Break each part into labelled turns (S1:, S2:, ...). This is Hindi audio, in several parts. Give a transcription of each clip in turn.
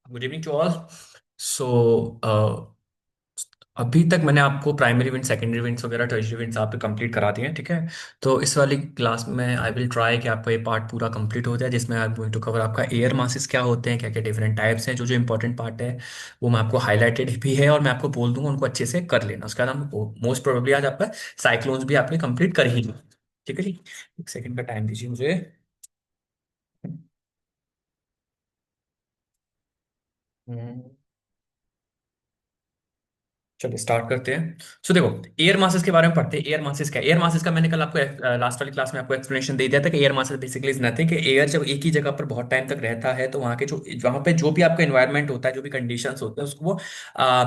S1: Good evening to all. So अभी तक मैंने आपको प्राइमरी इवेंट, सेकेंडरी इवेंट्स वगैरह, टर्शियरी इवेंट्स आप पे कंप्लीट करा दिए हैं, ठीक है। तो इस वाली क्लास में आई विल ट्राई कि आपका ये पार्ट पूरा कंप्लीट हो जाए, जिसमें I am going to cover आपका एयर मासेस क्या होते हैं, क्या क्या डिफरेंट टाइप्स हैं, जो जो इंपॉर्टेंट पार्ट है वो मैं आपको हाईलाइटेड भी है और मैं आपको बोल दूंगा उनको अच्छे से कर लेना। उसके बाद हम मोस्ट प्रोबेबली आज आपका साइक्लोन्स भी आपने कंप्लीट कर ही लिया, ठीक है जी। एक सेकंड का टाइम दीजिए मुझे। हम्म, चलिए स्टार्ट करते हैं। सो देखो, एयर मासेस के बारे में पढ़ते हैं। एयर मासेस क्या है? एयर मासेस का मैंने कल आपको लास्ट वाली क्लास में आपको एक्सप्लेनेशन दे दिया था कि air masses basically is nothing कि एयर जब एक ही जगह पर बहुत टाइम तक रहता है तो वहाँ के जो वहाँ पे जो भी आपका एनवायरनमेंट होता है, जो भी कंडीशंस होते हैं, उसको वो आ,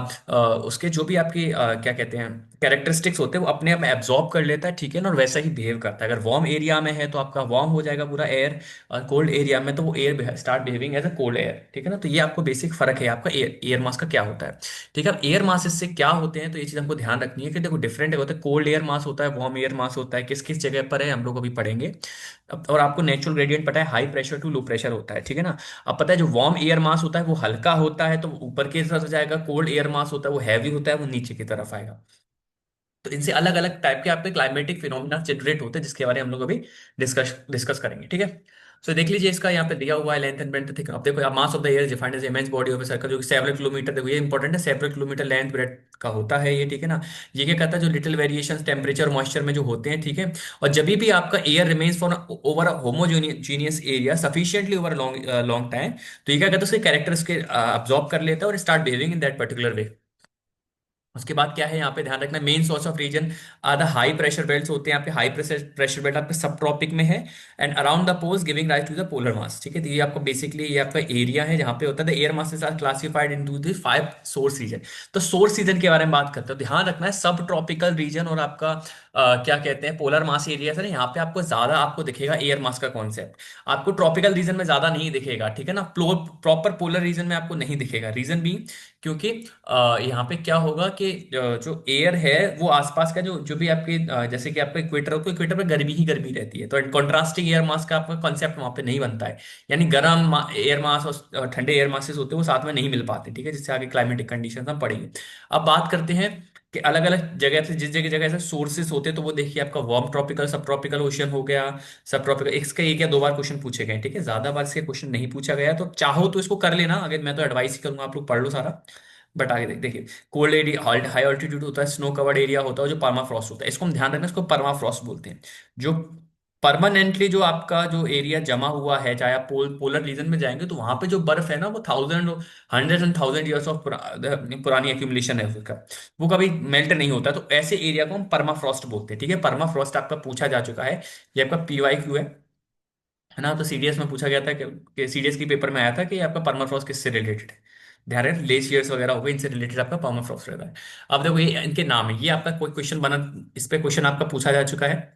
S1: उसके जो भी आपकी क्या कहते हैं कैरेक्टरिस्टिक्स होते हैं वो अपने आप में एब्जॉर्ब कर लेता है, ठीक है ना, और वैसा ही बिहेव करता है। अगर वार्म एरिया में है तो आपका वार्म हो जाएगा पूरा एयर, और कोल्ड एरिया में तो वो air start behaving as a cold air, ठीक है ना। तो ये आपको बेसिक फर्क है आपका एयर मास का क्या होता है, ठीक है। अब एयर मासेस से क्या होते हैं तो ये चीज हमको ध्यान रखनी है कि देखो डिफरेंट होता है। कोल्ड एयर मास होता है, वार्म एयर मास होता है, किस किस जगह पर है हम लोग अभी पढ़ेंगे। अब और आपको नेचुरल ग्रेडियंट पता है, high pressure to low pressure होता है, ठीक है ना। अब पता है जो वार्म एयर मास होता है वो हल्का होता है तो वो ऊपर की तरफ जाएगा, कोल्ड एयर मास होता है वो हैवी होता है वो नीचे की तरफ आएगा। तो इनसे अलग अलग टाइप के आपके क्लाइमेटिक फिनोमिना जनरेट होते हैं जिसके बारे में हम लोग अभी डिस्कस डिस्कस करेंगे, ठीक है। सो देख लीजिए, इसका यहाँ पे दिया हुआ है लेंथ एंड ब्रेड्थ। ठीक है, अब देखो mass of the air defined as immense body of a circle, जो कि सेवरल किलोमीटर, देखो ये इंपॉर्टेंट है, सेवरल किलोमीटर लेंथ ब्रेड्थ का होता है ये, ठीक है ना। ये क्या कहता है, जो लिटिल वेरिएशन टेम्परेचर मॉइस्चर में जो होते हैं, ठीक है। और जब भी आपका air remains for over a homogeneous area sufficiently over long long time, तो ये क्या कहता है, उसके कैरेक्टर्स के अब्जॉर्ब कर लेता है और start behaving in that particular way. उसके बाद क्या है यहाँ पे ध्यान रखना, main source of region are the high pressure belts होते हैं। यहाँ पे हाई प्रेशर प्रेशर बेल्ट आपके सब ट्रॉपिक में है, and around the poles giving rise to the polar mass, ठीक है। तो ये आपको बेसिकली ये आपका एरिया है जहाँ पे होता है। The air masses are classified into the 5 source region. तो सोर्स रीजन के बारे में बात करते हो, ध्यान रखना है सब ट्रॉपिकल रीजन और आपका क्या कहते हैं पोलर मास एरिया सर, यहाँ पे आपको ज्यादा आपको दिखेगा एयर मास का कॉन्सेप्ट। आपको ट्रॉपिकल रीजन में ज्यादा नहीं दिखेगा, ठीक है ना। प्रॉपर पोलर रीजन में आपको नहीं दिखेगा, रीजन भी क्योंकि यहाँ पे क्या होगा कि जो एयर है वो आसपास का जो जो भी आपके जैसे कि आपका इक्वेटर हो तो इक्वेटर पे गर्मी ही गर्मी रहती है, तो कंट्रास्टिंग एयर मास का आपका कॉन्सेप्ट वहां पे नहीं बनता है। यानी गर्म एयर मास और ठंडे एयर मासेस होते हैं वो साथ में नहीं मिल पाते, ठीक है, जिससे आगे क्लाइमेटिक कंडीशन हम पढ़ेंगे। अब बात करते हैं कि अलग अलग जगह से जिस जगह जगह से सोर्सेस होते हैं, तो वो देखिए आपका वार्म ट्रॉपिकल सब ट्रॉपिकल ओशन हो गया। सब ट्रॉपिकल इसका एक या दो बार क्वेश्चन पूछे गए, ठीक है, ज्यादा बार इसके क्वेश्चन नहीं पूछा गया, तो चाहो तो इसको कर लेना। अगर मैं तो एडवाइस ही करूंगा आप लोग पढ़ लो सारा। बट आगे देखिए, कोल्ड एरिया हाई ऑल्टीट्यूड होता है, स्नो कवर्ड एरिया होता है, जो परमाफ्रॉस्ट होता है, इसको हम ध्यान रखना, इसको परमाफ्रॉस्ट बोलते हैं। जो परमानेंटली जो आपका जो एरिया जमा हुआ है, चाहे आप पोलर रीजन में जाएंगे तो वहां पे जो बर्फ है ना वो thousand hundred and thousand years of पुरानी एक्यूमुलेशन है उसका, वो कभी मेल्ट नहीं होता। तो ऐसे एरिया को हम परमाफ्रॉस्ट बोलते हैं, ठीक है। परमाफ्रॉस्ट आपका पूछा जा चुका है, ये आपका PYQ है ना। तो सीडीएस में पूछा गया था कि सीडीएस की पेपर में आया था कि आपका परमाफ्रॉस्ट किससे रिलेटेड है। ध्यान रहे, ग्लेशियर्स वगैरह हो गए, इनसे रिलेटेड आपका परमाफ्रॉस्ट रहता है। अब देखो ये इनके नाम है, ये आपका कोई क्वेश्चन बना, इस पे क्वेश्चन आपका पूछा जा चुका है,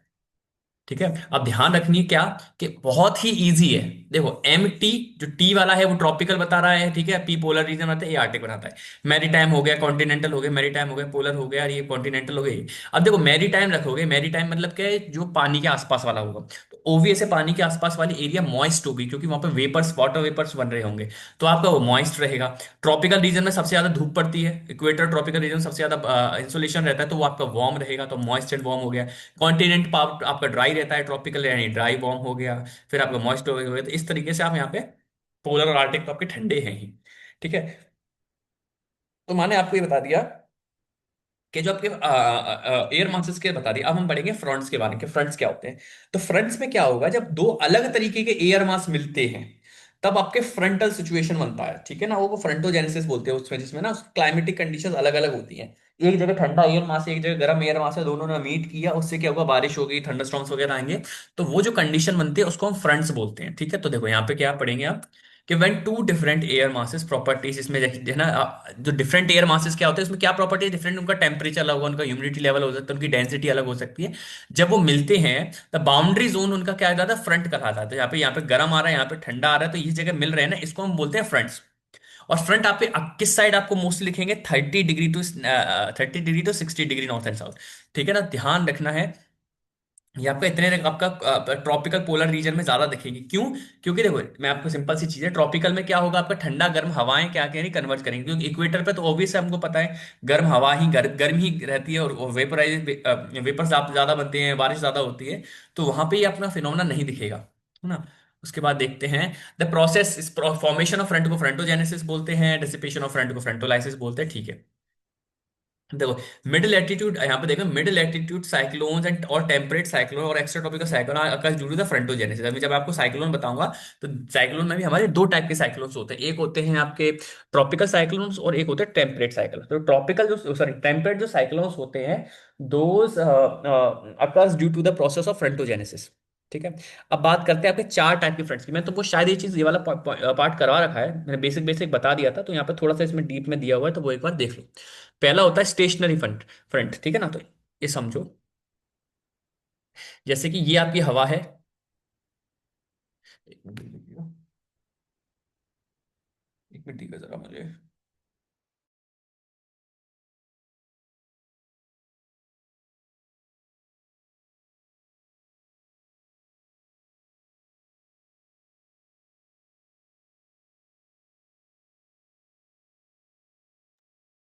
S1: ठीक है। अब ध्यान रखनी क्या कि बहुत ही इजी है। देखो MT, जो टी वाला है वो ट्रॉपिकल बता रहा है, ठीक है। P पोलर रीजन बताता है, ये आर्टिक बनाता है। मैरीटाइम हो गया, कॉन्टिनेंटल हो गया, मैरीटाइम हो गया, पोलर हो गया, और ये कॉन्टिनेंटल हो गई। अब देखो मैरीटाइम रखोगे, मैरीटाइम मतलब क्या है, जो पानी के आसपास वाला होगा। तो ओवियस है पानी के आसपास वाली एरिया मॉइस्ट होगी, क्योंकि वहां पे वेपर्स, वाटर वेपर्स बन रहे होंगे, तो आपका वो मॉइस्ट रहेगा। ट्रॉपिकल रीजन में सबसे ज्यादा धूप पड़ती है, इक्वेटर ट्रॉपिकल रीजन सबसे ज्यादा इंसोलेशन रहता है, तो वो आपका वार्म रहेगा, तो मॉइस्ट एंड वार्म हो गया। कॉन्टिनेंट पार्ट आपका ड्राई रहता है, ट्रॉपिकल यानी ड्राई वार्म हो गया। फिर आपका मॉइस्ट हो गया। तो इस तरीके से आप यहाँ पे पोलर और आर्टिक तो आपके ठंडे हैं ही, ठीक है। तो मैंने आपको ये बता दिया कि जो आपके एयर मासेस के बता दिया। अब हम बढ़ेंगे फ्रंट्स के बारे में, फ्रंट्स क्या होते हैं। तो फ्रंट्स में क्या होगा, जब दो अलग तरीके के एयर मास मिलते हैं तब आपके फ्रंटल सिचुएशन बनता है, ठीक है ना। वो फ्रंटोजेनेसिस बोलते हैं उसमें, जिसमें ना क्लाइमेटिक कंडीशंस अलग अलग होती हैं। एक जगह ठंडा एयर मास है, एक जगह गर्म एयर मास है, दोनों ने मीट किया, उससे क्या होगा, बारिश होगी, थंडरस्टॉर्म्स वगैरह आएंगे। तो वो जो कंडीशन बनती है उसको हम फ्रंट्स बोलते हैं, ठीक है। तो देखो यहाँ पे क्या पढ़ेंगे आप कि when two different air masses properties, इसमें जो है ना जो डिफरेंट एयर मासेस क्या होते हैं, इसमें क्या प्रॉपर्टी है डिफरेंट, उनका टेम्परेचर अलग होगा, उनका ह्यूमिडिटी लेवल हो सकता है, उनकी डेंसिटी अलग हो सकती है। जब वो मिलते हैं तो बाउंड्री जोन उनका क्या कहलाता है, फ्रंट कहलाता है। तो यहाँ पे गर्म आ रहा है, यहाँ पे ठंडा आ रहा है, तो ये जगह मिल रहे हैं ना, इसको हम बोलते हैं फ्रंट्स। और फ्रंट आप पे किस साइड आपको मोस्ट लिखेंगे, 30 degree to 60 degree north and south, ठीक है ना। ध्यान रखना है ये आपका इतने आपका ट्रॉपिकल पोलर रीजन में ज्यादा दिखेगी। क्यों? क्योंकि देखो मैं आपको सिंपल सी चीज है, ट्रॉपिकल में क्या होगा, आपका ठंडा गर्म हवाएं क्या क्या नहीं कन्वर्ट करेंगे, क्योंकि इक्वेटर पे तो ऑब्वियस है, हमको पता है गर्म हवा ही गर्म ही रहती है, और वेपराइज वेपर ज्यादा बनते हैं, बारिश ज्यादा होती है, तो वहां पे ये अपना फिनोमेना नहीं दिखेगा, है ना। उसके बाद देखते हैं द प्रोसेस इस फॉर्मेशन ऑफ फ्रंट को फ्रंटोजेनेसिस बोलते हैं, डिसिपेशन ऑफ फ्रंट को फ्रंटोलाइसिस बोलते हैं, ठीक है। देखो मिडिल एटीट्यूड, यहाँ पे देखो मिडिल एटीट्यूड साइक्लोन्स एंड और टेम्परेट साइक्लोन और extra tropical cyclone occurs due to the frontogenesis. अभी जब आपको साइक्लोन बताऊंगा, तो साइक्लोन में भी हमारे दो टाइप के साइक्लोन्स होते हैं, एक होते हैं आपके ट्रॉपिकल साइक्लोन्स और एक होते हैं टेम्परेट साइक्लोन। तो ट्रॉपिकल जो सॉरी टेम्परेट जो साइक्लोन्स होते हैं, those occurs due to the process of frontogenesis, ठीक है। अब बात करते हैं आपके चार टाइप के फ्रंट्स की। मैं तुमको शायद ये चीज ये वाला पार्ट करवा रखा है, मैंने बेसिक बेसिक बता दिया था, तो यहाँ पे थोड़ा सा इसमें डीप में दिया हुआ है, तो वो एक बार देख लो। पहला होता है स्टेशनरी फ्रंट, फ्रंट ठीक है ना। तो ये समझो, जैसे कि ये आपकी हवा है। एक मिनट दीजिएगा, एक मिनट दीजिएगा जरा मुझे।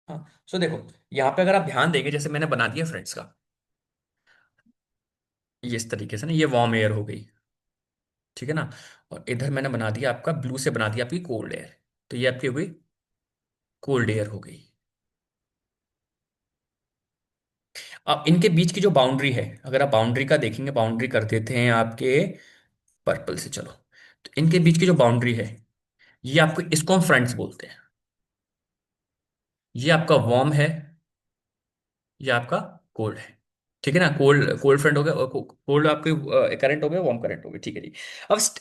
S1: हाँ, सो देखो, यहाँ पे अगर आप ध्यान देंगे, जैसे मैंने बना दिया फ्रेंड्स का ये इस तरीके से ना, ये वार्म एयर हो गई, ठीक है ना। और इधर मैंने बना दिया आपका ब्लू से बना दिया आपकी कोल्ड एयर, तो ये आपकी हो गई कोल्ड एयर हो गई। अब इनके बीच की जो बाउंड्री है, अगर आप बाउंड्री का देखेंगे, बाउंड्री कर देते हैं आपके पर्पल से, चलो। तो इनके बीच की जो बाउंड्री है, ये आपको इसको हम फ्रंट्स बोलते हैं। ये आपका वार्म है, ये आपका कोल्ड है, ठीक है ना। कोल्ड कोल्ड फ्रंट हो गया, कोल्ड आपके करंट हो गया, वार्म करंट हो गया, ठीक है जी।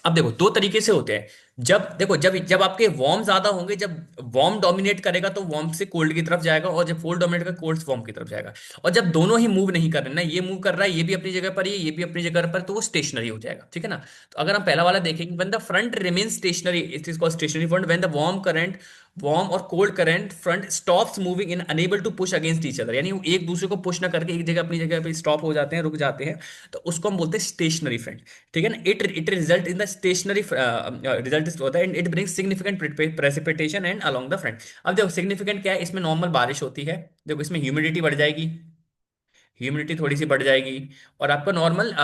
S1: अब देखो दो तरीके से होते हैं। जब देखो जब जब आपके वार्म ज्यादा होंगे, जब वार्म डोमिनेट करेगा तो वार्म से कोल्ड की तरफ जाएगा, और जब कोल्ड डोमिनेट करेगा कोल्ड से वार्म की तरफ जाएगा। और जब दोनों ही मूव नहीं कर रहे ना, ये मूव कर रहा है, ये भी अपनी जगह पर ही है, ये भी अपनी जगह पर, तो वो स्टेशनरी हो जाएगा, ठीक है ना। तो अगर हम पहला वाला देखेंगे, when the front remain stationary it is called stationary front, when the warm और cold current front stops moving in unable to push against each other, यानी वो एक दूसरे को पुश ना करके एक जगह अपनी जगह पे स्टॉप हो जाते हैं, रुक जाते हैं, तो उसको हम बोलते हैं स्टेशनरी फ्रंट, ठीक है ना। It result in the stationary result होता है, and it brings significant precipitation and along the front. अब देखो सिग्निफिकेंट क्या है, इसमें नॉर्मल बारिश होती है, देखो इसमें ह्यूमिडिटी बढ़ जाएगी, ह्यूमिडिटी थोड़ी सी बढ़ जाएगी, और आपका नॉर्मल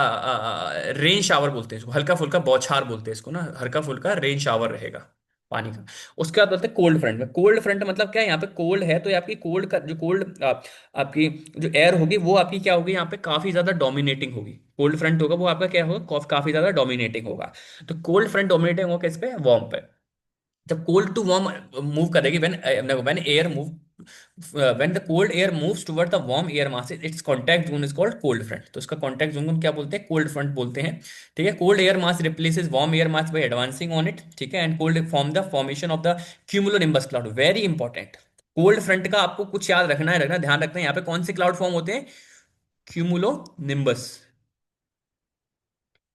S1: रेन शावर बोलते हैं इसको, हल्का फुल्का बौछार बोलते हैं इसको ना, हल्का फुल्का रेन शावर रहेगा पानी का। उसके बाद बोलते हैं कोल्ड फ्रंट में, कोल्ड फ्रंट मतलब क्या है, यहाँ पे कोल्ड है, तो ये आपकी कोल्ड का जो कोल्ड आपकी जो एयर होगी, वो आपकी क्या होगी, यहाँ पे काफी ज्यादा डोमिनेटिंग होगी। कोल्ड फ्रंट होगा वो आपका क्या होगा, काफी ज्यादा डोमिनेटिंग होगा। तो कोल्ड फ्रंट डोमिनेटिंग होगा किस पे, वार्म पे। जब कोल्ड टू वार्म मूव करेगी, when air move when the cold air moves toward the warm air mass, it's contact zone is called cold front. तो इसका कांटेक्ट जोन हम क्या बोलते हैं, कोल्ड फ्रंट बोलते हैं, ठीक है। Cold air mass replaces warm air mass by advancing on it, ठीक है, and cold form the formation of the cumulonimbus cloud, very important. Cold front का आपको कुछ याद रखना है, ध्यान रखना है, यहाँ पे कौन से क्लाउड फॉर्म होते हैं, cumulo nimbus,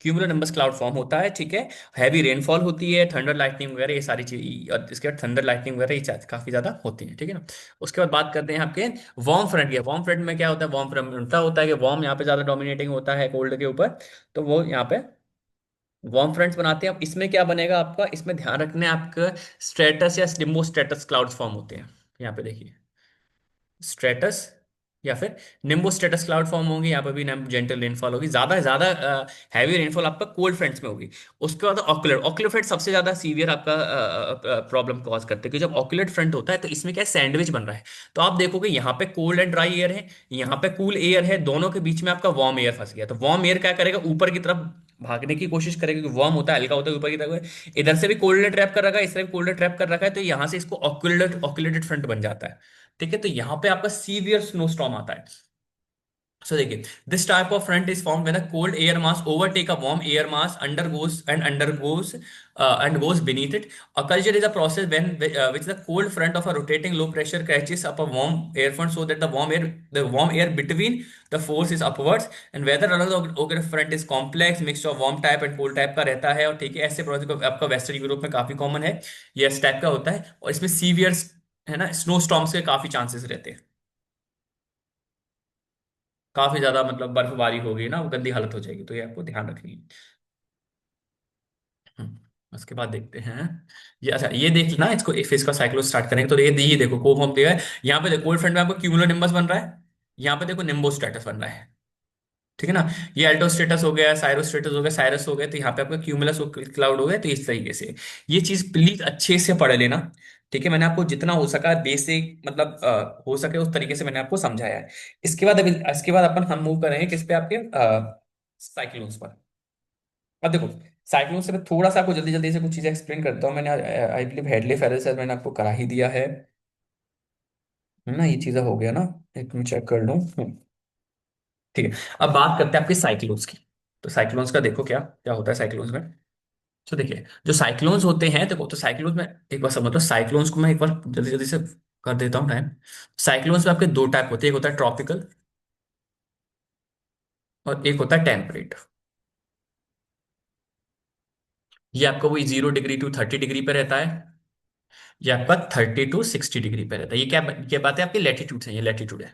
S1: cumulonimbus cloud form होता है, ठीक है। हैवी रेनफॉल होती है, थंडर लाइटनिंग वगैरह ये सारी चीज, और इसके बाद थंडर लाइटनिंग वगैरह ये काफी ज्यादा होती है, ठीक है ना। उसके बाद बात करते हैं आपके वार्म फ्रंट की। वार्म फ्रंट में क्या होता है, वार्म फ्रंट में उल्टा होता है कि वार्म यहाँ पे ज्यादा डोमिनेटिंग होता है कोल्ड के ऊपर, तो वो यहाँ पे वार्म फ्रंट्स बनाते हैं। अब इसमें क्या बनेगा आपका, इसमें ध्यान रखना है, आपका स्ट्रेटस या निम्बो स्ट्रेटस क्लाउड्स फॉर्म होते हैं, यहाँ पे देखिए स्ट्रेटस या फिर निम्बो स्ट्रेटस क्लाउड फॉर्म होंगे, यहाँ पर भी जेंटल रेनफॉल होगी, ज्यादा ज्यादा हैवी रेनफॉल आपका कोल्ड फ्रंट्स में होगी। उसके बाद ऑक्युलेट, ऑक्युलेट फ्रंट सबसे ज्यादा सीवियर आपका प्रॉब्लम कॉज करते हैं, क्योंकि जब ऑक्युलेट फ्रंट होता है तो इसमें क्या है, सैंडविच बन रहा है। तो आप देखोगे यहाँ पे कोल्ड एंड ड्राई एयर है, यहाँ पे कूल एयर है, दोनों के बीच में आपका वार्म एयर फंस गया, तो वार्म एयर क्या करेगा, ऊपर की तरफ भागने की कोशिश करेगा, क्योंकि वार्म होता है, हल्का होता है, ऊपर की तरफ इधर से भी कोल्ड ने ट्रैप कर रखा है, इस तरफ कोल्ड ने ट्रैप कर रखा है, तो यहाँ से इसको ऑक्युलेटेड फ्रंट बन जाता है, ठीक है। तो यहाँ पे आपका सीवियर स्नो स्टॉर्म आता है। So देखिए, this type of front is formed when a cold air mass overtake a warm air mass and goes beneath it. A culture is a process when which the cold front of a rotating low pressure catches up a warm air front, so that the warm air between the force is upwards, and whether or not the occurrent front is complex mixture of warm type and cold type का रहता है, और ठीक है ऐसे प्रोसेस को आपका वेस्टर्न यूरोप में काफी कॉमन है, ये इस टाइप का होता है, और इसमें सीवियर है ना स्नो स्टॉर्म्स के काफी चांसेस रहते हैं। काफी ज्यादा मतलब बर्फबारी हो गई ना, वो गंदी हालत हो जाएगी, तो ये आपको ध्यान रखनी है। उसके बाद देखते हैं, ये अच्छा ये देख ना, इसको इफ इसका साइक्लो स्टार्ट करेंगे तो ये देखो कोव हम दिया है। यहाँ पे देखो कोल्ड फ्रंट में आपको क्यूमुलो बन रहा है, यहाँ पे देखो निम्बो स्टेटस बन रहा है। ठीक है ना। ये अल्टो स्टेटस हो गया, साइरो स्टेटस हो गया, साइरस हो गया, तो यहाँ पे आपका क्यूमुलस क्लाउड हो गया, तो इस तरीके से ये चीज प्लीज अच्छे से पढ़ लेना। ठीक है, मैंने आपको जितना हो सका बेसिक मतलब हो सके उस तरीके से मैंने आपको समझाया है। इसके बाद अभी इसके बाद अपन हम मूव करेंगे किस पे, आपके साइक्लोन्स पर। अब देखो साइक्लोन से मैं थोड़ा सा आपको जल्दी जल्दी से कुछ चीजें एक्सप्लेन करता हूँ। मैंने आई बिलीव हेडली फेरल से मैंने आपको करा ही दिया है ना, ये चीजें हो गया ना। एक मिनट चेक कर लूँ। ठीक है। अब बात करते हैं आपके साइक्लोन्स की। तो साइक्लोन्स का देखो क्या क्या होता है साइक्लोन्स में। तो देखिए जो साइक्लोन्स होते हैं, देखो तो साइक्लोन्स में एक बार समझ लो, साइक्लोन्स को मैं एक बार जल्दी जल्दी से कर देता हूँ टाइम। साइक्लोन्स में आपके दो टाइप होते हैं, एक होता है ट्रॉपिकल और एक होता है टेम्परेट। ये आपका वही 0 डिग्री टू 30 डिग्री पे रहता है, ये आपका 30 टू 60 डिग्री पे रहता है। ये क्या बात है, आपकी लेटीट्यूड है, ये लेटीट्यूड है।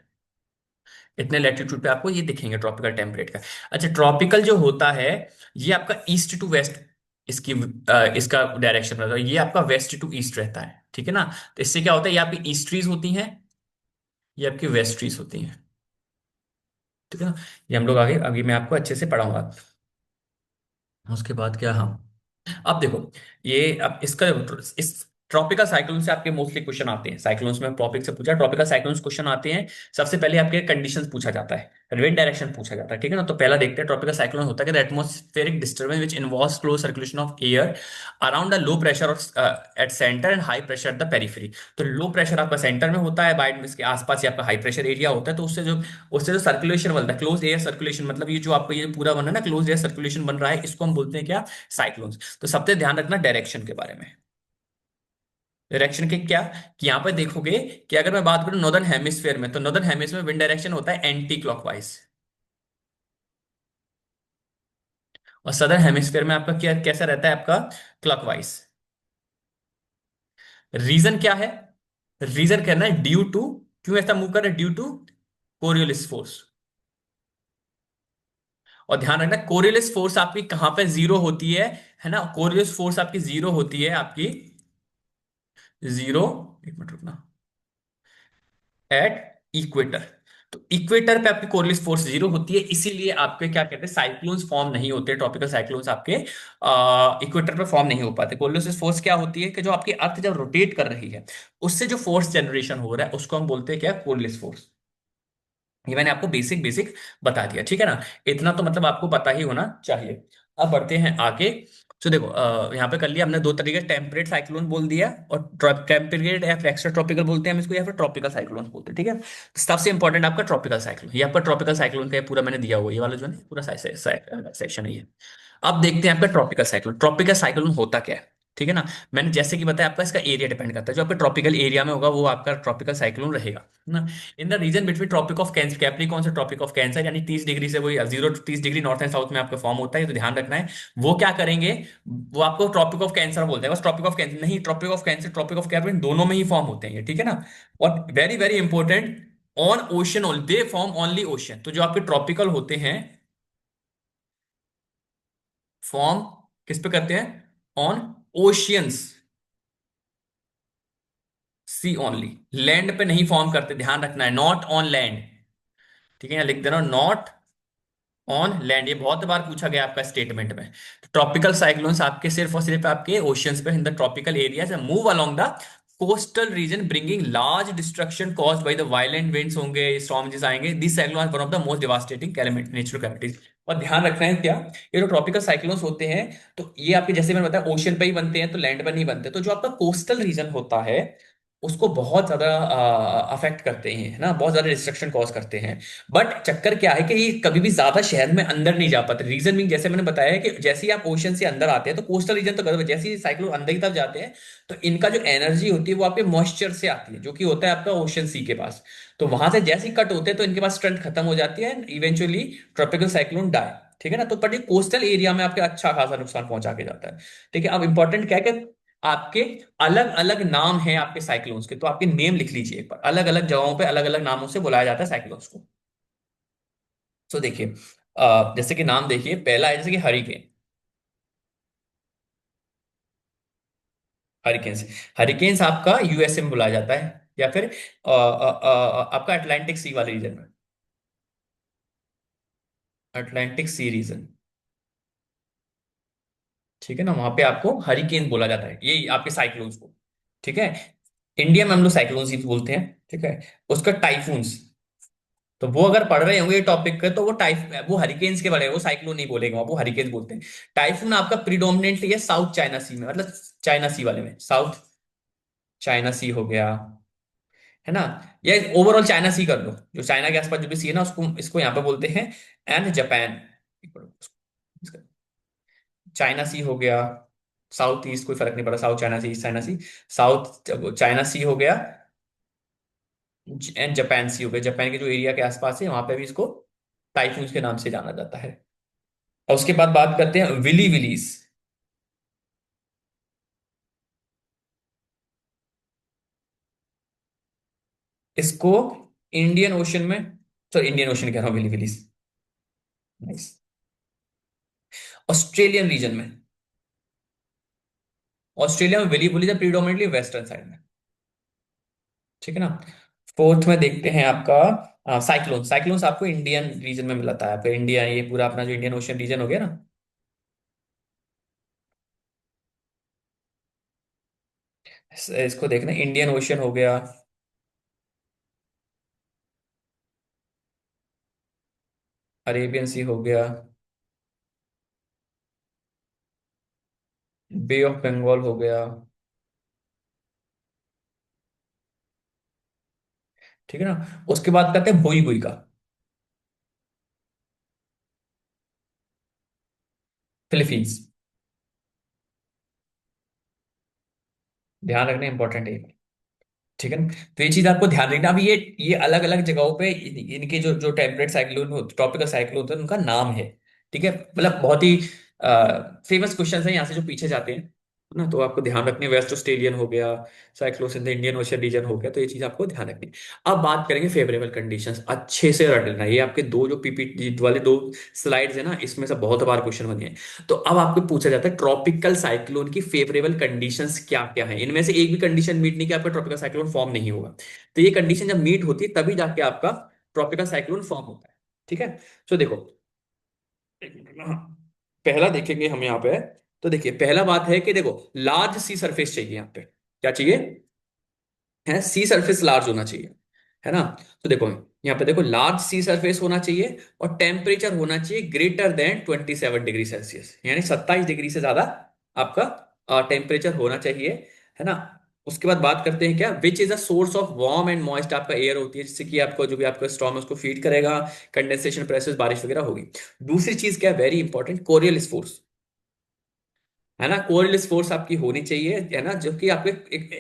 S1: इतने लेटीट्यूड पे आपको ये दिखेंगे ट्रॉपिकल टेम्परेट का। अच्छा ट्रॉपिकल जो होता है, ये आपका ईस्ट टू वेस्ट, इसकी इसका डायरेक्शन रहता है, ये आपका वेस्ट टू ईस्ट रहता है। ठीक है ना। तो इससे क्या होता है, ये आपकी ईस्ट्रीज होती हैं, ये आपकी वेस्ट्रीज होती हैं। ठीक है ना। ये हम लोग आगे अभी मैं आपको अच्छे से पढ़ाऊंगा। उसके बाद क्या, हाँ अब देखो, ये अब इसका इस ट्रॉपिकल साइक्लोन से आपके मोस्टली क्वेश्चन आते हैं। साइक्लोन्स में टॉपिक से पूछा, ट्रॉपिकल साइक्लोन्स क्वेश्चन आते हैं। सबसे पहले आपके कंडीशंस पूछा जाता है, विंड डायरेक्शन पूछा जाता है। ठीक है ना। तो पहला देखते हैं ट्रॉपिकल साइक्लोन होता है कि atmospheric disturbance which involves close circulation of air around the low pressure at centre and high pressure at the periphery. तो लो प्रेशर आपका सेंटर में होता है, बाइट में इसके आसपास ही आपका हाई प्रेशर एरिया होता है। तो उससे जो सर्कुलेशन बनता है, क्लोज एयर सर्कुलेशन, मतलब ये जो आपको ये पूरा बना है ना, क्लोज एयर सर्कुलेशन बन रहा है, इसको हम बोलते हैं क्या, साइक्लोन्स। तो सबसे ध्यान रखना डायरेक्शन के बारे में। डायरेक्शन के क्या, कि यहां पर देखोगे कि अगर मैं बात करूं नॉर्दर्न हेमिस्फेयर में, तो नॉर्दर्न हेमिस्फेयर में विंड डायरेक्शन होता है एंटी क्लॉकवाइज, और सदर्न हेमिस्फेयर में आपका क्या कैसा रहता है आपका, क्लॉकवाइज। रीजन क्या है, रीजन कहना है ड्यू टू, क्यों ऐसा मूव कर रहा है, ड्यू टू कोरियोलिस फोर्स। और ध्यान रखना कोरियोलिस फोर्स आपकी कहां पे जीरो होती है ना, कोरियोलिस फोर्स आपकी जीरो होती है, आपकी जीरो, एक मिनट रुकना, एट इक्वेटर। तो इक्वेटर पे आपकी कोरियोलिस फोर्स जीरो होती है, इसीलिए आपके क्या कहते हैं साइक्लोन्स फॉर्म नहीं होते, ट्रॉपिकल साइक्लोन्स आपके इक्वेटर पे फॉर्म नहीं हो पाते। कोरियोलिस फोर्स क्या होती है कि जो आपकी अर्थ जब रोटेट कर रही है, उससे जो फोर्स जनरेशन हो रहा है उसको हम बोलते हैं क्या, कोरियोलिस फोर्स। ये मैंने आपको बेसिक बेसिक बता दिया। ठीक है ना। इतना तो मतलब आपको पता ही होना चाहिए। अब बढ़ते हैं आगे। तो देखो यहाँ पे कर लिया हमने दो तरीके, टेम्परेट साइक्लोन बोल दिया, और टेम्परेट या एक्स्ट्रा ट्रॉपिकल बोलते हैं हम इसको, या फिर ट्रॉपिकल साइक्लोन बोलते हैं। ठीक है। सबसे इंपॉर्टेंट आपका ट्रॉपिकल साइक्लोन, ये आपका ट्रॉपिकल साइक्लोन का ये पूरा मैंने दिया हुआ, ये वाला जो है ना, पूरा सेक्शन है ये। अब देखते हैं आपका ट्रॉपिकल साइक्लोन। ट्रॉपिकल साइक्लोन होता क्या है। ठीक है ना। मैंने जैसे कि बताया, आपका इसका एरिया डिपेंड करता है, जो आपका ट्रॉपिकल एरिया में होगा वो आपका ट्रॉपिकल साइक्लोन रहेगा ना। In the region between tropic of cancer, capricorn से ट्रॉपिक ऑफ कैंसर, यानी 30 डिग्री से वही 0 to 30 degree north and south में आपका फॉर्म होता है, तो ध्यान रखना है। वो क्या करेंगे, वो आपको ट्रॉपिक ऑफ कैंसर बोलते हैं, बस ट्रॉपिक ऑफ कैंसर नहीं, tropic of cancer tropic of capricorn दोनों में ही फॉर्म होते हैं ये। ठीक है ना। और very very important, on ocean only, they form only ocean. तो जो आपके ट्रॉपिकल होते हैं, फॉर्म किस पे करते हैं, on oceans, sea only, land पे नहीं फॉर्म करते, ध्यान रखना है, नॉट ऑन लैंड। ठीक है, यहाँ लिख देना नॉट ऑन लैंड, ये बहुत बार पूछा गया आपका स्टेटमेंट में। ट्रॉपिकल साइक्लोन्स आपके सिर्फ और सिर्फ आपके ओशियंस पे, in the tropical areas move along the coastal region bringing large destruction caused by the violent winds होंगे, स्टॉर्म्स आएंगे। This cyclone one of the most devastating natural calamities. और ध्यान रखना है क्या, ये जो ट्रॉपिकल साइक्लोन्स होते हैं, तो ये आपके जैसे मैंने बताया ओशियन पे ही बनते हैं, तो लैंड पर नहीं बनते। तो जो आपका कोस्टल रीजन होता है उसको बहुत ज्यादा अफेक्ट करते हैं, है ना, बहुत ज्यादा डिस्ट्रक्शन कॉज करते हैं। बट चक्कर क्या है कि ये कभी भी ज्यादा शहर में अंदर नहीं जा पाते। रीजन भी जैसे मैंने बताया है कि जैसे ही आप ओशन से अंदर आते हैं तो कोस्टल रीजन तो कर, जैसे ही साइक्लोन अंदर की तरफ जाते हैं, तो इनका जो एनर्जी होती है वो आपके मॉइस्चर से आती है, जो कि होता है आपका ओशन सी के पास। तो वहां से जैसे ही कट होते हैं तो इनके पास स्ट्रेंथ खत्म हो जाती है, इवेंचुअली ट्रॉपिकल साइक्लोन डाई। ठीक है ना। तो बट ये कोस्टल एरिया में आपके अच्छा खासा नुकसान पहुंचा के जाता है। ठीक है। अब इंपॉर्टेंट क्या है कि आपके अलग अलग नाम हैं आपके साइक्लोन्स के, तो आपके नेम लिख लीजिए एक बार, अलग अलग जगहों पे अलग अलग नामों से बुलाया जाता है साइक्लोन्स को। सो देखिए, जैसे कि नाम देखिए, पहला है जैसे कि हरिकेन। हरिकेन्स, हरिकेन्स आपका यूएसए में बुलाया जाता है, या फिर आपका अटलांटिक सी वाले रीजन में, अटलांटिक सी रीजन, ठीक है ना, वहां पे आपको हरिकेन बोला जाता है, ये आपके साइक्लोन्स को। ठीक है, इंडिया में हम लोग साइक्लोन्स ही बोलते हैं, ठीक है। उसका टाइफून्स, तो वो अगर पढ़ रहे होंगे टॉपिक का, तो वो हरिकेन्स के बारे में, वो साइक्लोन नहीं बोलेगा, वो हरिकेन बोलते हैं। टाइफून आपका प्रिडोमिनेंटली है साउथ चाइना सी में, मतलब चाइना सी वाले में, साउथ चाइना सी हो गया, है ना। या ओवरऑल चाइना सी कर लो, जो चाइना के आसपास जो भी सी है ना, उसको इसको यहाँ पे बोलते हैं एंड जापान। चाइना सी हो गया, साउथ ईस्ट कोई फर्क नहीं पड़ा, साउथ चाइना सी, ईस्ट चाइना सी, साउथ चाइना सी हो गया, एंड जापान सी हो गया, जापान के जो एरिया के आसपास है वहां पे भी इसको टाइफून के नाम से जाना जाता है। और उसके बाद बात करते हैं विली विलीज। इसको इंडियन ओशन में, सॉरी इंडियन ओशन कह रहा हूँ, willy willies, nice, Australian region में, ऑस्ट्रेलिया में willy willies predominantly western side में, ठीक है ना। फोर्थ में देखते हैं आपका साइक्लोन। साइक्लोन्स आपको इंडियन रीजन में मिलता है, आपका इंडिया, ये पूरा अपना जो इंडियन ओशन रीजन हो गया ना। इसको देखना, इंडियन ओशन हो गया, अरेबियन सी हो गया, बे ऑफ बंगाल हो गया, ठीक है ना। उसके बाद करते हैं बुई बुई का, फिलीपींस। ध्यान रखना इंपॉर्टेंट है, ठीक है ना। तो ये चीज आपको ध्यान रखना। अभी ये अलग अलग जगहों पे इनके जो जो टेम्परेट साइक्लोन हो, ट्रॉपिकल साइक्लोन होते हैं, उनका नाम है, ठीक है। मतलब बहुत ही फेमस क्वेश्चन है यहाँ से जो पूछे जाते हैं, है ना। तो आपको ध्यान रखनी है, वेस्ट ऑस्ट्रेलियन हो गया, cyclone in the Indian ocean region हो गया, तो ये चीज आपको ध्यान रखनी है। अब बात करेंगे फेवरेबल कंडीशंस, अच्छे से रट लेना, ये आपके दो जो पीपीटी वाले दो स्लाइड्स है ना, इसमें से बहुत बार क्वेश्चन बने हैं। तो अब आपको पूछा जाता है ट्रॉपिकल साइक्लोन की फेवरेबल कंडीशंस क्या क्या है, इनमें से एक भी कंडीशन मीट नहीं कि आपका ट्रॉपिकल साइक्लोन फॉर्म नहीं होगा। तो ये कंडीशन जब मीट होती है तभी जाके आपका ट्रॉपिकल साइक्लोन फॉर्म होता है, ठीक है। तो देखो, एक मिनट ना, पहला देखेंगे हम यहाँ पे। तो देखिए, पहला बात है कि देखो, लार्ज सी सरफेस चाहिए यहाँ पे, क्या चाहिए, है सी सरफेस लार्ज होना चाहिए, है ना। तो देखो, यहाँ पे देखो, लार्ज सी सरफेस होना चाहिए, और टेम्परेचर होना चाहिए ग्रेटर देन 27 डिग्री सेल्सियस, यानी 27 डिग्री से ज्यादा आपका टेम्परेचर होना चाहिए, है ना। उसके बाद बात करते हैं क्या, which is a source of warm and moist आपका एयर होती है, जिससे कि आपको जो भी आपका स्टॉर्म है उसको फीड करेगा, कंडेंसेशन प्रोसेस, बारिश वगैरह होगी। दूसरी चीज क्या है, वेरी इंपॉर्टेंट, कोरियल फोर्स, है ना। कोरियल फोर्स आपकी होनी चाहिए, है ना, जो कि आपके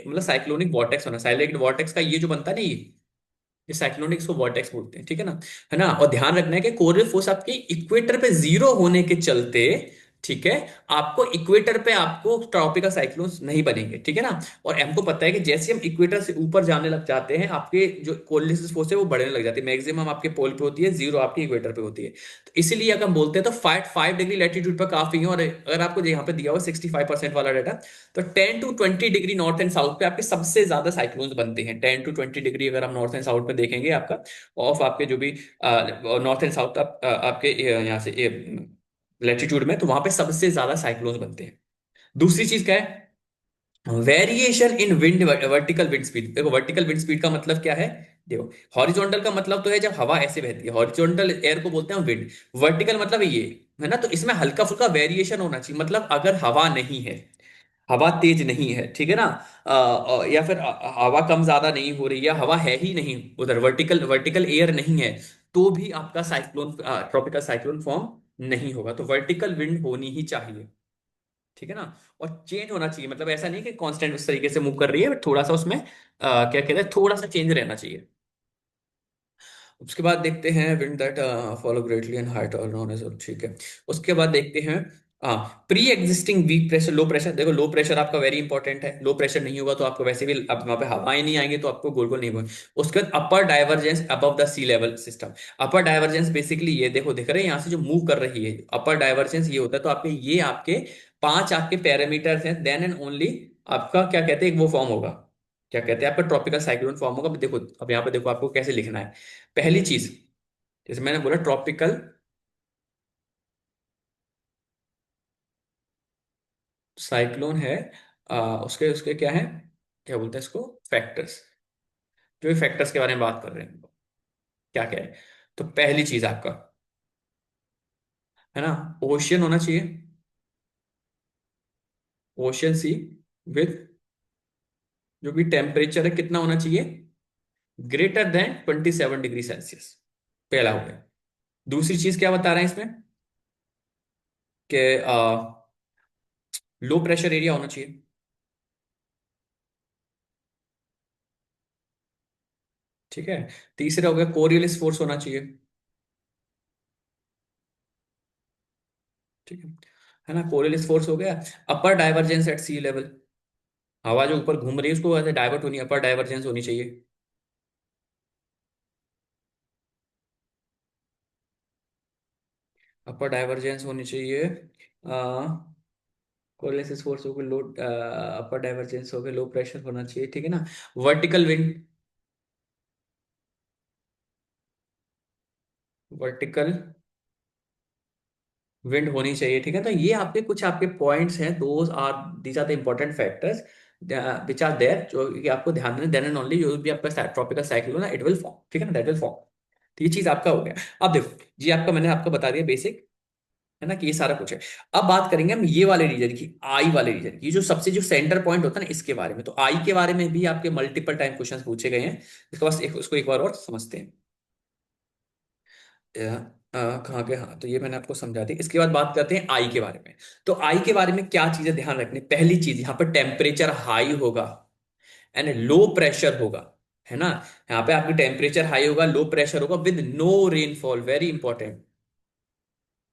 S1: मतलब साइक्लोनिक वॉर्टेक्स होना, साइक्लोनिक वॉर्टेक्स का ये जो बनता है ना, ये साइक्लोनिक इसको वॉर्टेक्स बोलते हैं, ठीक है ना। है ना, और ध्यान रखना है कि कोरियल फोर्स आपकी इक्वेटर पे जीरो होने के चलते, ठीक है, आपको इक्वेटर पे आपको ट्रॉपिकल साइक्लोन्स नहीं बनेंगे, ठीक है ना। और हमको पता है कि जैसे हम इक्वेटर से ऊपर जाने लग जाते हैं, आपके जो कोरियल फोर्स है वो बढ़ने लग जाती है, मैक्सिमम आपके पोल पे होती है, जीरो आपकी इक्वेटर पे होती है। तो इसीलिए अगर हम बोलते हैं तो 5 डिग्री लेटीट्यूड पर काफी है, और अगर आपको यहाँ पे दिया हुआ 65% वाला डाटा, तो 10 to 20 degree north and south पे आपके सबसे ज्यादा साइक्लोन्स बनते हैं। 10 to 20 डिग्री अगर हम नॉर्थ एंड साउथ में देखेंगे आपका, ऑफ आपके जो भी नॉर्थ एंड साउथ आपके यहाँ से लेटीट्यूड में, तो वहां पे सबसे ज्यादा साइक्लोन्स बनते हैं। दूसरी चीज क्या है, variation in wind, vertical wind speed. देखो, वर्टिकल विंड स्पीड का मतलब क्या है, देखो, हॉरिजॉन्टल का मतलब तो है जब हवा ऐसे बहती है, हॉरिजॉन्टल एयर को बोलते हैं विंड। वर्टिकल मतलब ये, है ना। तो इसमें हल्का फुल्का वेरिएशन होना चाहिए, मतलब अगर हवा नहीं है, हवा तेज नहीं है, ठीक है ना, या फिर हवा कम ज्यादा नहीं हो रही, या हवा है ही नहीं उधर, वर्टिकल वर्टिकल एयर नहीं है, तो भी आपका साइक्लोन, ट्रॉपिकल साइक्लोन फॉर्म नहीं होगा। तो वर्टिकल विंड होनी ही चाहिए, ठीक है ना। और चेंज होना चाहिए, मतलब ऐसा नहीं कि कांस्टेंट उस तरीके से मूव कर रही है, बट थोड़ा सा उसमें क्या कहते हैं, थोड़ा सा चेंज रहना चाहिए। उसके बाद देखते हैं wind that follow greatly and height all known as, ठीक है। उसके बाद देखते हैं हाँ, pre existing weak pressure, low pressure, देखो लो प्रेशर आपका वेरी इंपॉर्टेंट है। लो प्रेशर नहीं होगा तो आपको वैसे भी अब वहां पे हवाएं नहीं आएंगी तो आपको गोल गोल नहीं होगा। उसके बाद upper divergence above the sea level system. Upper divergence basically ये देखो दिख रहे हैं यहाँ से जो मूव कर रही है, अपर डाइवर्जेंस ये होता है। तो आपके ये आपके पांच आपके पैरामीटर्स हैं, देन एंड ओनली आपका क्या कहते हैं, एक वो फॉर्म होगा, क्या कहते हैं, आपका ट्रॉपिकल साइक्लोन फॉर्म होगा। अब देखो, अब यहाँ पे देखो आपको कैसे लिखना है। पहली चीज, जैसे मैंने बोला ट्रॉपिकल साइक्लोन है, उसके उसके क्या है, क्या बोलते हैं इसको, फैक्टर्स। जो भी फैक्टर्स के बारे में बात कर रहे हैं, क्या क्या है। तो पहली चीज आपका है ना, ओशियन होना चाहिए। ओशियन सी विद जो भी टेम्परेचर है कितना होना चाहिए, ग्रेटर देन 27 डिग्री सेल्सियस। पहला हो गया। दूसरी चीज क्या बता रहे हैं इसमें, कि लो प्रेशर एरिया होना चाहिए। ठीक है। तीसरा हो गया कोरियलिस फोर्स होना चाहिए। ठीक है ना, कोरियलिस फोर्स हो गया। अपर डाइवर्जेंस एट सी लेवल, हवा जो ऊपर घूम रही है उसको ऐसे डाइवर्ट होनी, अपर डाइवर्जेंस होनी चाहिए। अपर डाइवर्जेंस होनी चाहिए। कोरिलेसिस फोर्स हो गया, लो अपर डाइवर्जेंस हो गया, लो प्रेशर होना चाहिए। ठीक है ना। वर्टिकल विंड, वर्टिकल विंड होनी चाहिए। ठीक है। तो ये आपके कुछ आपके पॉइंट्स हैं, those are these are the important factors which are there, जो कि आपको ध्यान देना, देन एंड ओनली जो भी आपका ट्रॉपिकल साइक्लोन है इट विल फॉर्म। ठीक है ना, दैट विल फॉर्म। तो ये चीज आपका हो गया। अब देखो जी, आपका मैंने आपको बता दिया बेसिक, है ना, कि ये सारा कुछ है। अब बात करेंगे हम ये वाले रीजन की, आई वाले रीजन की, जो सबसे जो सेंटर पॉइंट होता है ना, इसके बारे में। तो आई के बारे में भी आपके मल्टीपल टाइम क्वेश्चन पूछे गए हैं। इसके बाद उसको एक बार और समझते हैं। कहाँ के, हाँ, तो ये मैंने आपको समझा दी। इसके बाद बात करते हैं आई के बारे में। तो आई के बारे में क्या चीजें ध्यान रखनी, पहली चीज यहाँ पर टेम्परेचर हाई होगा एंड लो प्रेशर होगा, है ना। यहाँ पे आपकी टेम्परेचर हाई होगा, लो प्रेशर होगा, with no rainfall, very important.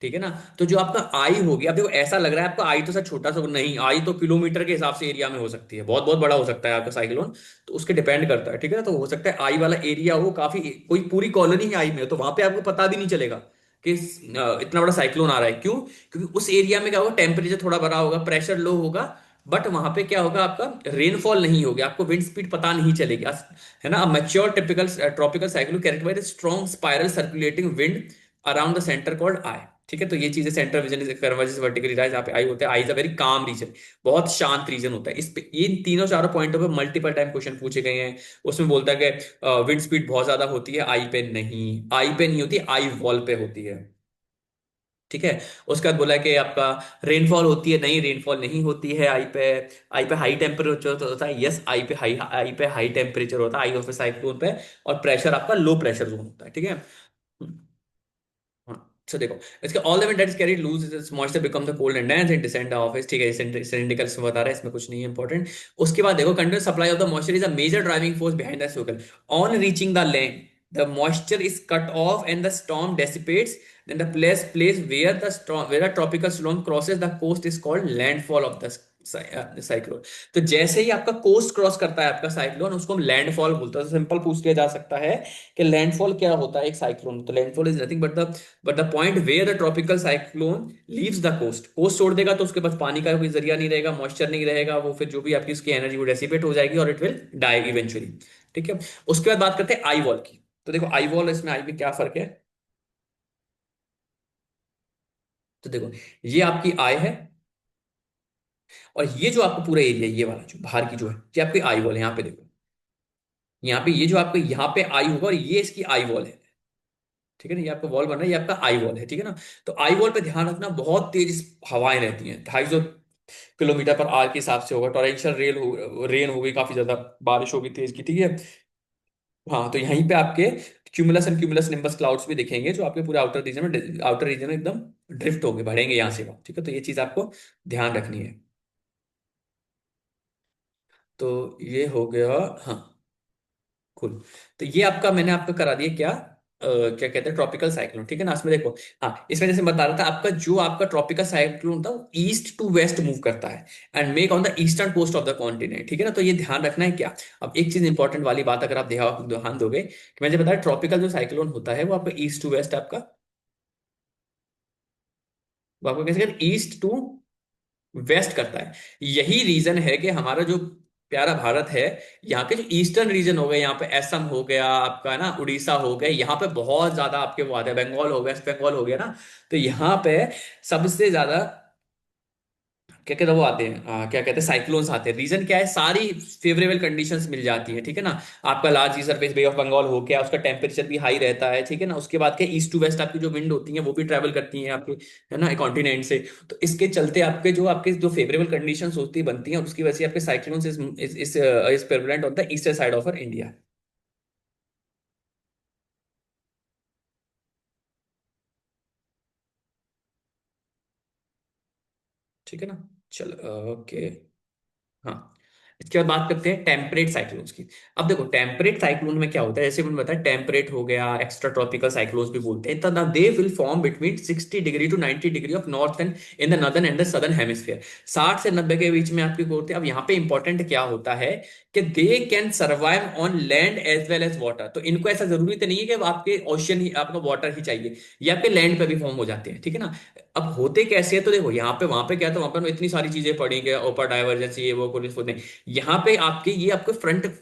S1: ठीक है ना। तो जो आपका आई हो गया, अब देखो ऐसा लग रहा है आपका आई तो सर छोटा सा, नहीं, आई तो किलोमीटर के हिसाब से एरिया में हो सकती है, बहुत बहुत बड़ा हो सकता है आपका साइक्लोन। तो उसके डिपेंड करता है। ठीक है ना। तो हो सकता है आई वाला एरिया हो काफी, कोई पूरी कॉलोनी ही आई में हो, तो वहां पे आपको पता भी नहीं चलेगा कि इतना बड़ा साइक्लोन आ रहा है। क्यों? क्योंकि उस एरिया में क्या होगा, टेम्परेचर थोड़ा बड़ा होगा, प्रेशर लो होगा, बट वहां पे क्या होगा, आपका रेनफॉल नहीं होगी, आपको विंड स्पीड पता नहीं चलेगी, है ना। Mature typical tropical cyclone characterized strong spiral circulating wind around the center called eye. ठीक है। तो ये चीजें, center vision is convergence vertically rise, यहाँ पे आई होता है। Eye is a very calm region, बहुत शांत रीजन होता है। इस पे इन तीनों चारों पॉइंटों पे मल्टीपल टाइम क्वेश्चन पूछे गए हैं। उसमें बोलता है कि विंड स्पीड बहुत ज्यादा होती है, आई पे नहीं, आई पे नहीं होती, आई वॉल पे होती है। ठीक है। उसके बाद बोला है कि आपका रेनफॉल होती है, नहीं, रेनफॉल नहीं होती है आई पे। आई पे हाई टेम्परेचर होता है, यस, आई पे हाई टेम्परेचर होता है, आई ऑफ साइक्लोन पे। और प्रेशर आपका लो प्रेशर जोन होता है। ठीक है। हाँ, so देखो, इसके all the that is carried loose is moisture become the cold and dense in descend of, ठीक है, सिलिंड्रिकल से बता रहा है, इसमें कुछ नहीं है इंपॉर्टेंट। उसके बाद देखो, continuous supply of the moisture is a major driving force behind the cycle. On reaching the land the moisture is cut off and the storm dissipates, then the place where the storm, where a tropical storm crosses the coast is called landfall of the cyclone. तो जैसे ही आपका कोस्ट क्रॉस करता है आपका साइक्लोन, उसको हम लैंडफॉल बोलते हैं। सिंपल पूछ लिया जा सकता है कि लैंडफॉल क्या होता है एक साइक्लोन। तो landfall is nothing but the point where the tropical cyclone leaves the coast. Coast छोड़ देगा तो उसके पास पानी का कोई जरिया नहीं रहेगा, मॉइस्चर नहीं रहेगा, वो फिर जो भी आपकी उसकी एनर्जी वो डेसिपेट हो जाएगी और इट विल डाई इवेंचुअली। ठीक है। उसके बाद बात करते हैं आई वॉल की। तो देखो आई वॉल, इसमें आई में क्या फर्क है। तो देखो, ये आपकी आई है, और ये जो आपका पूरा एरिया, ये वाला जो बाहर की जो है, ये आपकी आई वॉल है। यहाँ पे देखो, यहाँ पे ये जो आपके यहाँ पे आई होगा, और ये इसकी आई वॉल है। ठीक है ना, ये आपका वॉल बन रहा है, ये आपका आई वॉल है। ठीक है ना। तो आई वॉल पे ध्यान रखना, बहुत तेज हवाएं रहती हैं, 250 किलोमीटर पर आवर के हिसाब से होगा। टॉरेंशियल रेन हो गई, काफी ज्यादा बारिश होगी तेज की। ठीक है। हाँ, तो यहीं पे आपके cumulus and cumulus nimbus clouds भी दिखेंगे, जो आपके पूरे आउटर रीजन में एकदम ड्रिफ्ट होंगे, बढ़ेंगे यहाँ से वहाँ। ठीक है। तो ये चीज आपको ध्यान रखनी है। तो ये हो गया। हाँ, cool। तो ये आपका मैंने आपको करा दिया क्या, क्या कहते हैं, ट्रॉपिकल साइक्लोन, ठीक है ना। इसमें देखो, हाँ, इसमें जैसे बता रहा था, आपका जो आपका ट्रॉपिकल साइक्लोन था वो ईस्ट टू वेस्ट मूव करता है and make on the eastern coast of the continent, ठीक है ना। तो ये ध्यान रखना है क्या। अब एक चीज इंपॉर्टेंट वाली बात अगर आप ध्यान दोगे कि मैंने बताया ट्रॉपिकल जो साइक्लोन होता है वो आपका ईस्ट टू वेस्ट, आपका वो आपको कैसे कहते हैं, ईस्ट टू वेस्ट करता है। यही रीजन है कि हमारा जो प्यारा भारत है, यहाँ के जो ईस्टर्न रीजन हो गए, यहाँ पे असम हो गया आपका ना, उड़ीसा हो गए, यहाँ पे बहुत ज्यादा आपके वो आते हैं, बंगाल हो गया, वेस्ट बंगाल हो गया ना। तो यहाँ पे सबसे ज्यादा क्या कहते हैं वो आते हैं, क्या कहते हैं, साइक्लोन्स आते हैं। रीजन क्या है, सारी फेवरेबल कंडीशंस मिल जाती है, ठीक है ना। आपका large surface bay of Bengal हो गया, उसका टेम्परेचर भी हाई रहता है, ठीक है ना। उसके बाद क्या, ईस्ट टू वेस्ट आपकी जो विंड होती है वो भी ट्रेवल करती हैं आपके, है ना, कॉन्टिनेंट से। तो इसके चलते आपके जो फेवरेबल कंडीशंस होती बनती हैं, और उसकी वजह से आपके cyclones is prevalent on the eastern side of India, ठीक है ना। चलो, ओके। हाँ, इसके बाद बात करते हैं टेम्परेट साइक्लोन्स की। अब देखो, टेम्परेट साइक्लोन में क्या होता है, जैसे मैंने बताया टेम्परेट हो गया, एक्स्ट्रा ट्रॉपिकल साइक्लोन्स भी बोलते हैं, तो they will form between 60 degree to 90 degree of north and in the northern and the southern hemisphere. 60 से 90 के बीच में आपकी होते हैं। अब यहाँ पे इंपॉर्टेंट क्या होता है कि they can survive on land as well as water. तो इनको ऐसा जरूरी तो नहीं है कि आपके ओशन ही, आपको वाटर ही चाहिए, ये आपके लैंड पे भी फॉर्म हो जाते हैं, ठीक है ना। अब होते कैसे है, तो देखो यहाँ पे, वहां पे क्या था, वहां पे इतनी सारी चीजें पड़ी गई, ओपर डाइवर्जेंस, ये वो कुछ नहीं। यहाँ पे आपके ये आपके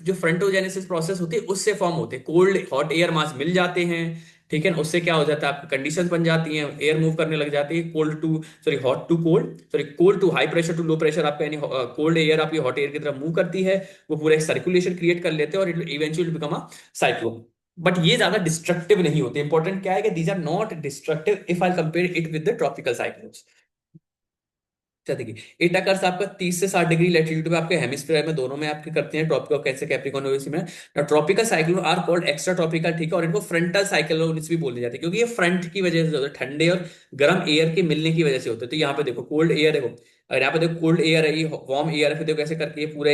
S1: जो फ्रंटोजेनेसिस प्रोसेस होती है उससे फॉर्म होते हैं, कोल्ड हॉट एयर मास मिल जाते हैं, ठीक है ना। उससे क्या हो जाता है, आपकी कंडीशंस बन जाती हैं, एयर मूव करने लग जाती है, cold to sorry hot to cold, sorry cold to high pressure to low pressure, आपका यानी कोल्ड एयर आपकी हॉट एयर की तरफ मूव करती है, वो पूरा एक सर्कुलेशन क्रिएट कर लेते हैं और it eventually become a cyclone. But ये ज्यादा डिस्ट्रक्टिव नहीं होते। इंपॉर्टेंट क्या है कि these are not destructive if I compare it with the tropical cyclones. अच्छा देखिए, एट अकर्स आपका 30 से 60 डिग्री लेटीट्यूड में, आपके हेमिस्फीयर में, दोनों में आपके करते हैं, ट्रॉपिकल कैसे, कैप्रिकॉर्न में। Tropical cyclone are called extra tropical, ठीक है, और इनको फ्रंटल साइक्लोन्स भी बोले जाते हैं, क्योंकि ये फ्रंट की वजह से होते हैं, ठंडे और गर्म एयर के मिलने की वजह से होते हैं। तो यहाँ पे देखो कोल्ड एयर, देखो अगर यहाँ पे देखो कोल्ड एयर है, ये वार्म एयर है, फिर देखो कैसे करके ये पूरा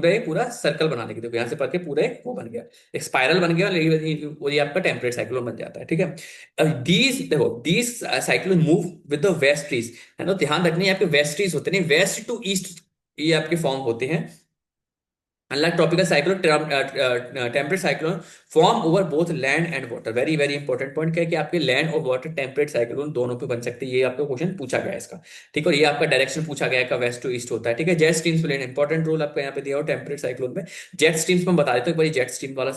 S1: एक सर्कल बना देगी। देखो यहाँ से पढ़ के पूरा एक वो बन गया, एक स्पाइरल बन गया, और ये आपका टेम्परेट साइक्लोन बन जाता है, ठीक है। दीज देखो, these cyclone move with the westerlies, है ना। ध्यान रखना है, आपके वेस्टीज होते नहीं, वेस्ट टू ईस्ट ये आपके फॉर्म होते हैं। Unlike tropical cyclone, temperate cyclone form over both land and water. Very very important point क्या है कि आपके लैंड और वाटर टेम्परेट साइक्लोन दोनों पे बन सकते हैं। ये आपका क्वेश्चन पूछा गया है इसका, ठीक है। और ये आपका डायरेक्शन पूछा गया है का वेस्ट टू ईस्ट होता है, ठीक है। Jet streams play important role आपका यहाँ पे दिया हो टेम्परेट साइक्लोन में। जेट स्ट्रीम्स में बता देते हैं, एक बार जेट स्ट्रीम वाला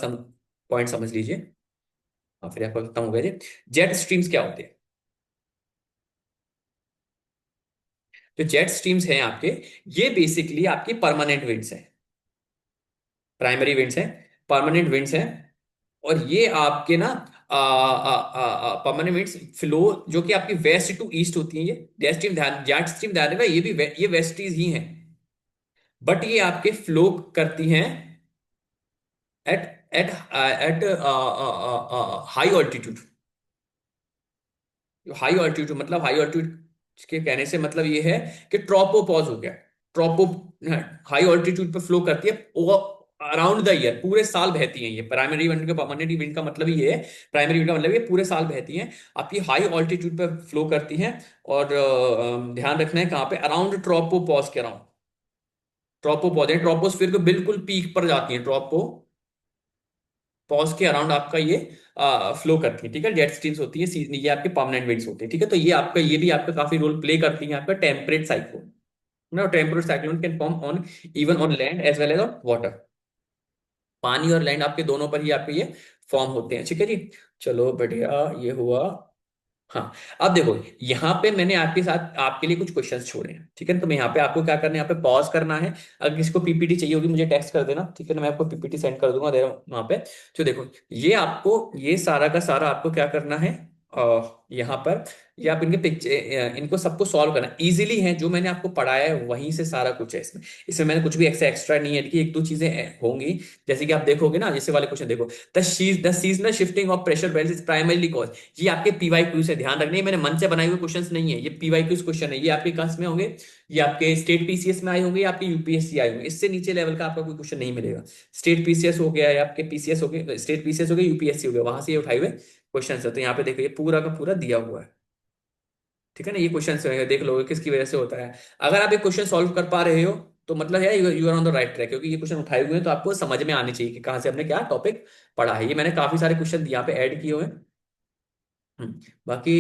S1: पॉइंट समझ लीजिए, और फिर आपको खत्म हो गया जी। जेट स्ट्रीम्स क्या होते हैं, जो जेट स्ट्रीम्स हैं आपके, ये बेसिकली आपकी परमानेंट विंड्स हैं, प्राइमरी विंड्स हैं, परमानेंट विंड्स हैं। और ये आपके ना परमानेंट विंड्स फ्लो, जो कि आपकी वेस्ट टू ईस्ट होती है। ये जेट स्ट्रीम ध्यान रखना, ये भी ये वेस्टीज ही हैं, बट ये आपके फ्लो करती हैं at at at high altitude. High altitude मतलब, हाई ऑल्टीट्यूड के कहने से मतलब ये है कि ट्रोपोपॉज हो गया, ट्रोपो हाई ऑल्टीट्यूड पे फ्लो करती है, वो अराउंड द ईयर पूरे साल बहती हैं। ये प्राइमरी विंड का, परमानेंट विंड का मतलब ये है, प्राइमरी विंड का मतलब ये पूरे साल बहती हैं, आपकी हाई ऑल्टीट्यूड पे फ्लो करती हैं। और ध्यान रखना है कहाँ पे, अराउंड ट्रोपोपॉज के अराउंड, ट्रोपोपॉज है, ट्रोपोस्फियर के बिल्कुल पीक पर जाती है, ट्रोपो पॉज के अराउंड आपका ये फ्लो करती है, ठीक है। जेट स्ट्रीम्स होती है, ये आपके परमानेंट विंड्स होते हैं, ठीक है। तो ये भी आपका काफी रोल प्ले करती है आपका टेम्परेट साइक्लोन ना। Temperate cyclone can form on even on land as well as on water. पानी और लैंड आपके दोनों पर ही आपके ये फॉर्म होते हैं, ठीक है जी। चलो बढ़िया, ये हुआ। हाँ, अब देखो, यहाँ पे मैंने आपके साथ आपके लिए कुछ क्वेश्चंस छोड़े हैं, ठीक है ना। तो मैं यहाँ पे आपको क्या करना है, यहाँ पे पॉज करना है। अगर किसी को पीपीटी चाहिए होगी मुझे टेक्स्ट कर देना, ठीक है ना, मैं आपको पीपीटी सेंड कर दूंगा, दे रहा हूँ वहाँ पे। तो देखो, ये सारा का सारा आपको क्या करना है, यहाँ पर ये आप इनके पिक्चर, इनको सबको सॉल्व करना इजीली है। जो मैंने आपको पढ़ाया है वहीं से सारा कुछ है इसमें। इसमें मैंने कुछ भी एक्स्ट्रा नहीं है कि एक दो चीजें होंगी। जैसे कि आप देखोगे ना, जैसे वाले क्वेश्चन देखो, the seasonal shifting of pressure belt is primarily cause. ये आपके पीवाईक्यू से ध्यान रखने, मैंने मन से बनाए हुए क्वेश्चंस नहीं है, ये पीवाईक्यू क्वेश्चन है। ये आपके क्लास में होंगे, ये आपके स्टेट पीसीएस में आए होंगे, या आपके यूपीएससी आए होंगे। इससे नीचे लेवल का आपका कोई क्वेश्चन नहीं मिलेगा। स्टेट पीसीएस हो गया, या आपके पीसीएस हो गए, स्टेट पीसीएस हो गया, यूपीएससी हो गया, वहां से ये उठाए हुए क्वेश्चन है। तो यहाँ पे देखो, ये पूरा का पूरा दिया हुआ है। ठीक है ना, ये क्वेश्चन देख लो किसकी वजह से होता है। अगर आप एक क्वेश्चन सॉल्व कर पा रहे हो तो मतलब है you are on the right track, क्योंकि ये क्वेश्चन उठाए हुए हैं तो आपको समझ में आनी चाहिए कि कहाँ से हमने क्या टॉपिक पढ़ा है। ये मैंने काफी सारे क्वेश्चन यहाँ पे ऐड किए हुए हैं। बाकी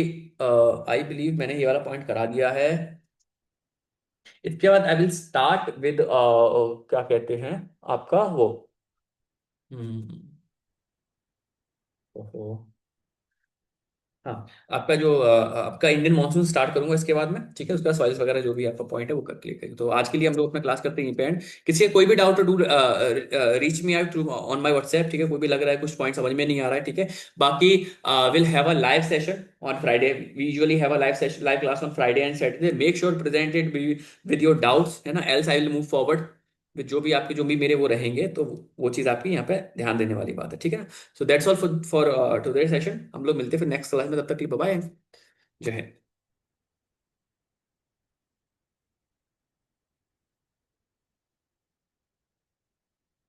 S1: आई बिलीव मैंने ये वाला पॉइंट करा दिया है। इसके बाद आई विल स्टार्ट विद क्या कहते हैं आपका वो, हम्म, ओहो, हाँ, आपका जो आपका इंडियन मानसून स्टार्ट करूंगा इसके बाद में। ठीक है, उसका सॉइल्स वगैरह जो भी आपका पॉइंट है वो कर क्लियर करेंगे। तो आज के लिए हम लोग अपना क्लास करते हैं पे एंड। किसी का कोई भी doubt do reach me out on my WhatsApp. ठीक है, कोई भी लग रहा है कुछ पॉइंट समझ में नहीं आ रहा है, ठीक है। बाकी will have a live session on Friday. We usually have a live session, live class on Friday and Saturday. Make sure presented with your doubts, है ना, else I will move forward. जो भी आपके जो भी मेरे वो रहेंगे, तो वो चीज आपकी यहाँ पे ध्यान देने वाली बात है, ठीक है ना। So that's all for today session. हम लोग मिलते हैं फिर नेक्स्ट क्लास में, तब तक के लिए बाय। जय हिंद।